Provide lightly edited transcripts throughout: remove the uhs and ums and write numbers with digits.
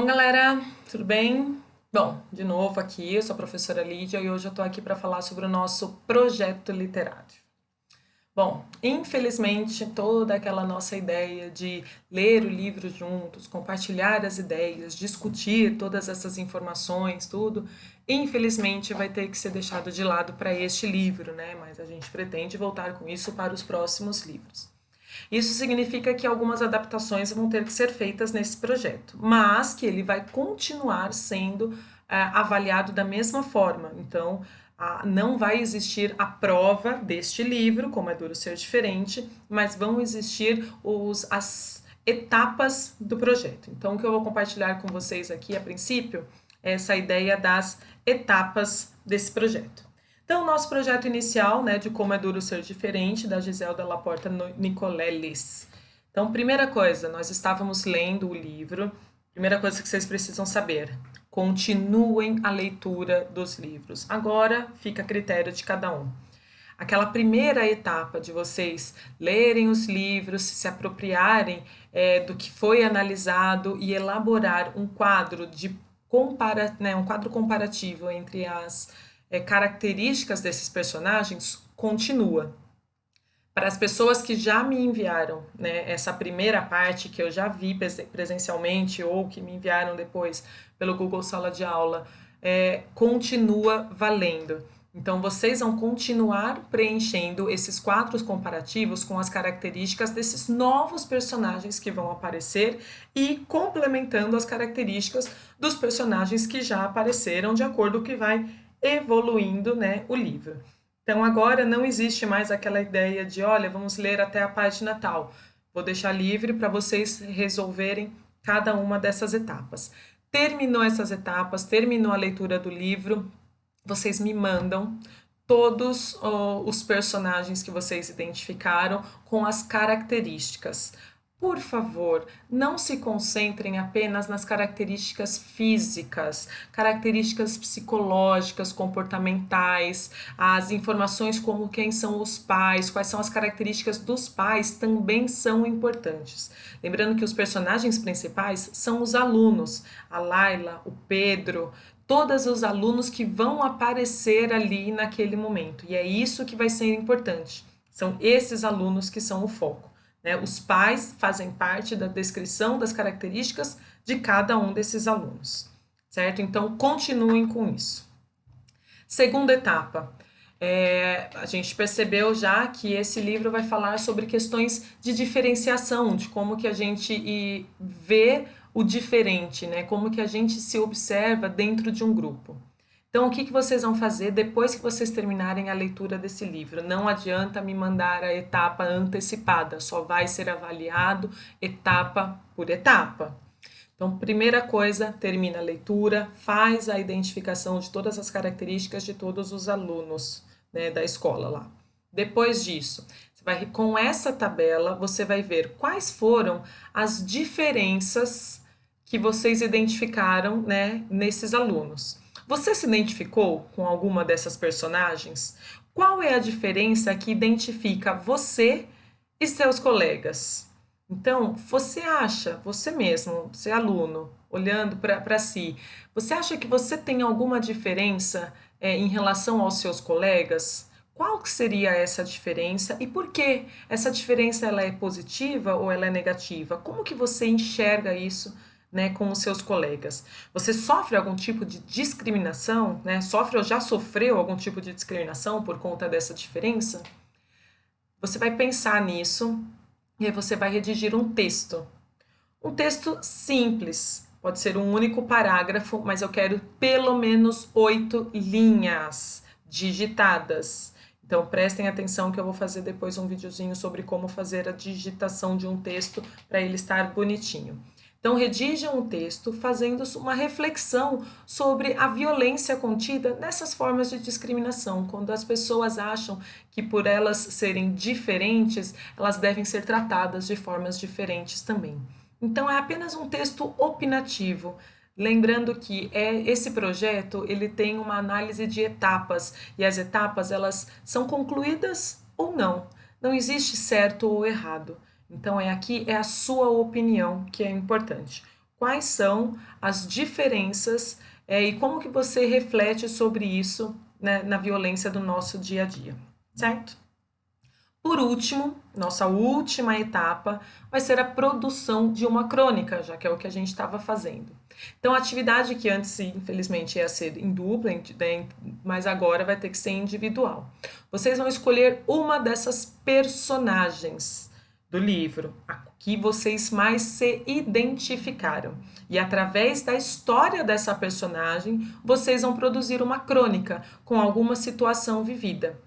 Bom, galera, tudo bem? Bom, de novo aqui, eu sou a professora Lídia e hoje eu tô aqui para falar sobre o nosso projeto literário. Bom, infelizmente, toda aquela nossa ideia de ler o livro juntos, compartilhar as ideias, discutir todas essas informações, tudo, infelizmente vai ter que ser deixado de lado para este livro, né? Mas a gente pretende voltar com isso para os próximos livros. Isso significa que algumas adaptações vão ter que ser feitas nesse projeto, mas que ele vai continuar sendo avaliado da mesma forma. Então, não vai existir a prova deste livro, como é duro ser diferente, mas vão existir as etapas do projeto. Então, o que eu vou compartilhar com vocês aqui, a princípio, é essa ideia das etapas desse projeto. Então, nosso projeto inicial, né, de como é duro ser diferente, da Giselda Laporta Nicoleles. Então, primeira coisa, nós estávamos lendo o livro. Primeira coisa que vocês precisam saber: continuem a leitura dos livros. Agora fica a critério de cada um. Aquela primeira etapa de vocês lerem os livros, se apropriarem do que foi analisado e elaborar um quadro um quadro comparativo entre as características desses personagens, continua. Para as pessoas que já me enviaram, né, essa primeira parte que eu já vi presencialmente ou que me enviaram depois pelo Google Sala de Aula, continua valendo. Então, vocês vão continuar preenchendo esses quadros comparativos com as características desses novos personagens que vão aparecer e complementando as características dos personagens que já apareceram de acordo com o que vai evoluindo, né, o livro. Então, agora não existe mais aquela ideia de, olha, vamos ler até a página tal. Vou deixar livre para vocês resolverem cada uma dessas etapas. Terminou essas etapas, terminou a leitura do livro, vocês me mandam todos os personagens que vocês identificaram com as características. Por favor, não se concentrem apenas nas características físicas, características psicológicas, comportamentais, as informações como quem são os pais, quais são as características dos pais também são importantes. Lembrando que os personagens principais são os alunos, a Laila, o Pedro, todos os alunos que vão aparecer ali naquele momento. E é isso que vai ser importante. São esses alunos que são o foco. Né? Os pais fazem parte da descrição das características de cada um desses alunos. Certo? Então, continuem com isso. Segunda etapa. A gente percebeu já que esse livro vai falar sobre questões de diferenciação, de como que a gente vê o diferente, né? Como que a gente se observa dentro de um grupo. Então, o que vocês vão fazer depois que vocês terminarem a leitura desse livro? Não adianta me mandar a etapa antecipada, só vai ser avaliado etapa por etapa. Então, primeira coisa, termina a leitura, faz a identificação de todas as características de todos os alunos, né, da escola lá. Depois disso, com essa tabela, você vai ver quais foram as diferenças que vocês identificaram, né, nesses alunos. Você se identificou com alguma dessas personagens? Qual é a diferença que identifica você e seus colegas? Então, você acha, você mesmo, você é aluno, olhando para si, você acha que você tem alguma diferença em relação aos seus colegas? Qual que seria essa diferença e por que essa diferença ela é positiva ou ela é negativa? Como que você enxerga isso, né, com os seus colegas? Você sofre algum tipo de discriminação, né? Sofre ou já sofreu algum tipo de discriminação por conta dessa diferença? Você vai pensar nisso e aí você vai redigir um texto. Um texto simples, pode ser um único parágrafo, mas eu quero pelo menos 8 linhas digitadas. Então prestem atenção que eu vou fazer depois um videozinho sobre como fazer a digitação de um texto para ele estar bonitinho. Então redijam um texto fazendo uma reflexão sobre a violência contida nessas formas de discriminação, quando as pessoas acham que por elas serem diferentes, elas devem ser tratadas de formas diferentes também. Então é apenas um texto opinativo, lembrando que esse projeto ele tem uma análise de etapas e as etapas elas são concluídas ou não. Não existe certo ou errado. Então aqui é a sua opinião que é importante. quais são as diferenças e como que você reflete sobre isso, né, na violência do nosso dia a dia, certo? Por último, nossa última etapa vai ser a produção de uma crônica, já que é o que a gente estava fazendo. Então, a atividade que antes, infelizmente, ia ser em dupla, mas agora vai ter que ser individual. Vocês vão escolher uma dessas personagens do livro, a que vocês mais se identificaram. E através da história dessa personagem, vocês vão produzir uma crônica com alguma situação vivida.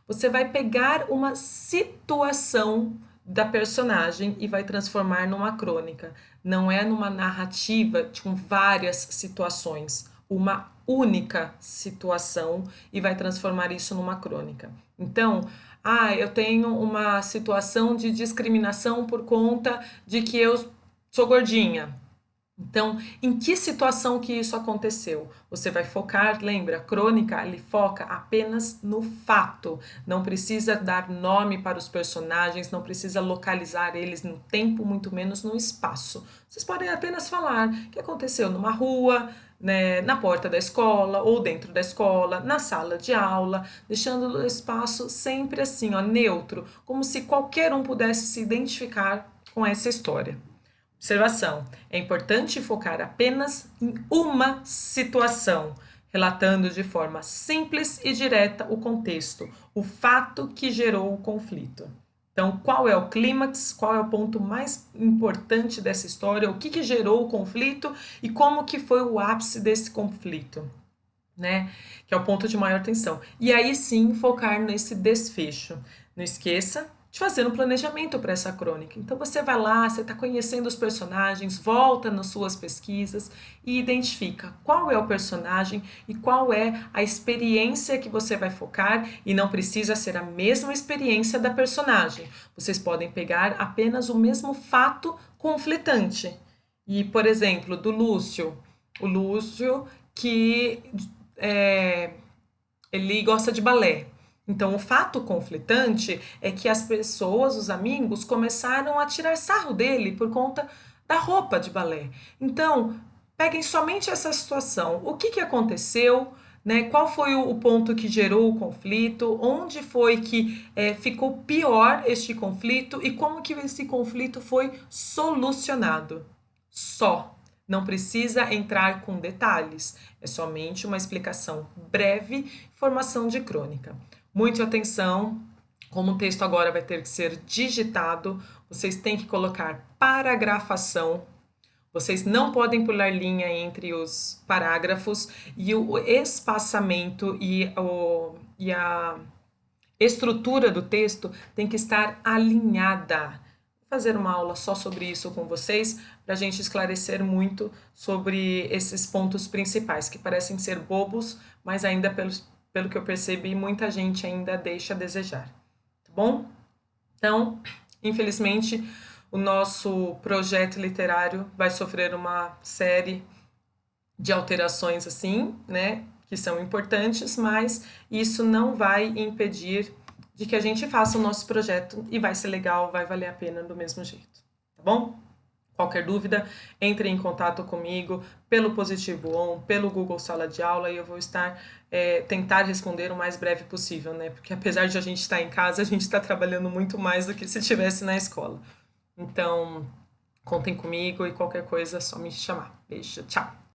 Você vai pegar uma situação da personagem e vai transformar numa crônica. Não é numa narrativa com várias situações, uma única situação e vai transformar isso numa crônica. Então, eu tenho uma situação de discriminação por conta de que eu sou gordinha. Então, em que situação que isso aconteceu? Você vai focar, lembra, crônica, ele foca apenas no fato. Não precisa dar nome para os personagens, não precisa localizar eles no tempo, muito menos no espaço. Vocês podem apenas falar que aconteceu numa rua, né, na porta da escola ou dentro da escola, na sala de aula, deixando o espaço sempre assim, ó, neutro, como se qualquer um pudesse se identificar com essa história. Observação: é importante focar apenas em uma situação, relatando de forma simples e direta o contexto, o fato que gerou o conflito. Então, qual é o clímax, qual é o ponto mais importante dessa história, o que gerou o conflito e como que foi o ápice desse conflito, né? Que é o ponto de maior tensão. E aí sim focar nesse desfecho. Não esqueça de fazer um planejamento para essa crônica. Então você vai lá, você está conhecendo os personagens, volta nas suas pesquisas e identifica qual é o personagem e qual é a experiência que você vai focar, e não precisa ser a mesma experiência da personagem. Vocês podem pegar apenas o mesmo fato conflitante. E, por exemplo, do Lúcio, o Lúcio que ele gosta de balé. Então, o fato conflitante é que as pessoas, os amigos, começaram a tirar sarro dele por conta da roupa de balé. Então, peguem somente essa situação. O que aconteceu? Né? Qual foi o ponto que gerou o conflito? Onde foi que ficou pior este conflito? E como que esse conflito foi solucionado? Só. Não precisa entrar com detalhes, é somente uma explicação breve, formação de crônica. Muita atenção, como o texto agora vai ter que ser digitado, vocês têm que colocar paragrafação, vocês não podem pular linha entre os parágrafos, e o espaçamento e a estrutura do texto tem que estar alinhada. Vou fazer uma aula só sobre isso com vocês, para a gente esclarecer muito sobre esses pontos principais, que parecem ser bobos, mas ainda pelo que eu percebi, muita gente ainda deixa a desejar. Tá bom? Então, infelizmente, o nosso projeto literário vai sofrer uma série de alterações assim, né, que são importantes, mas isso não vai impedir de que a gente faça o nosso projeto e vai ser legal, vai valer a pena do mesmo jeito, tá bom? Qualquer dúvida, entre em contato comigo pelo Positivo On, pelo Google Sala de Aula, e eu vou estar tentar responder o mais breve possível, né? Porque apesar de a gente estar em casa, a gente está trabalhando muito mais do que se estivesse na escola. Então, contem comigo e qualquer coisa é só me chamar. Beijo, tchau!